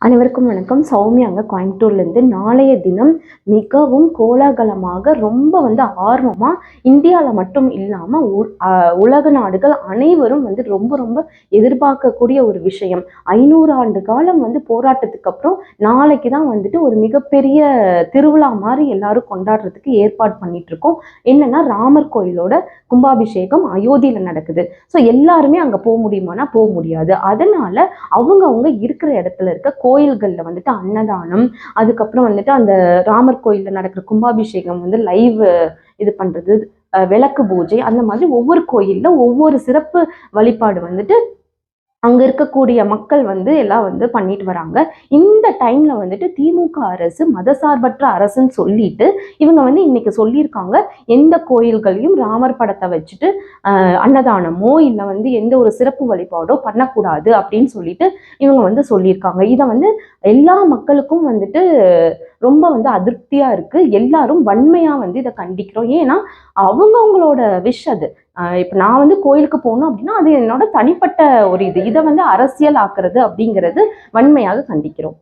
அனைவருக்கும் வணக்கம். சௌமியாங்க கோயம்புத்தூர்லேருந்து. நாளைய தினம் மிகவும் கோலாகலமாக ரொம்ப ஆர்வமாக இந்தியாவில் மட்டும் இல்லாமல் உலக நாடுகள் அனைவரும் ரொம்ப ரொம்ப எதிர்பார்க்கக்கூடிய ஒரு விஷயம். 500 ஆண்டு காலம் போராட்டத்துக்கு அப்புறம் நாளைக்கு தான் ஒரு மிகப்பெரிய திருவிழா மாதிரி எல்லாரும் கொண்டாடுறதுக்கு ஏற்பாடு பண்ணிட்டு இருக்கோம். என்னன்னா, ராமர் கோயிலோட கும்பாபிஷேகம் அயோத்தியில் நடக்குது. ஸோ எல்லாருமே அங்கே போக முடியுமானா போக முடியாது. அதனால அவங்க இருக்கிற இடத்துல இருக்க கோயில்களில் அன்னதானம், அதுக்கப்புறம் அந்த ராமர் கோயிலில் நடக்கிற கும்பாபிஷேகம் லைவ் இது பண்றது, விளக்கு பூஜை, அந்த மாதிரி ஒவ்வொரு கோயில்ல ஒவ்வொரு சிறப்பு வழிபாடு அங்க இருக்கக்கூடிய மக்கள் எல்லாம் பண்ணிட்டு வராங்க. இந்த டைம்ல திமுக அரசு மதசார்பற்ற அரசுன்னு சொல்லிட்டு இவங்க இன்னைக்கு சொல்லியிருக்காங்க, எந்த கோயில்களையும் ராமர் படத்தை வச்சுட்டு அன்னதானமோ இல்லை எந்த ஒரு சிறப்பு வழிபாடோ பண்ணக்கூடாது அப்படின்னு சொல்லிட்டு இவங்க சொல்லியிருக்காங்க. இதை எல்லா மக்களுக்கும் ரொம்ப அதிருப்தியா இருக்கு. எல்லாரும் வன்மையா இதை கண்டிக்கிறோம். ஏன்னா அவங்களோட விஷ் அது. இப்ப நான் கோயிலுக்கு போகணும் அப்படின்னா அது என்னோட தனிப்பட்ட ஒரு இதை அரசியல் ஆக்குறது அப்படிங்கிறது வன்மையாக கண்டிக்கிறோம்.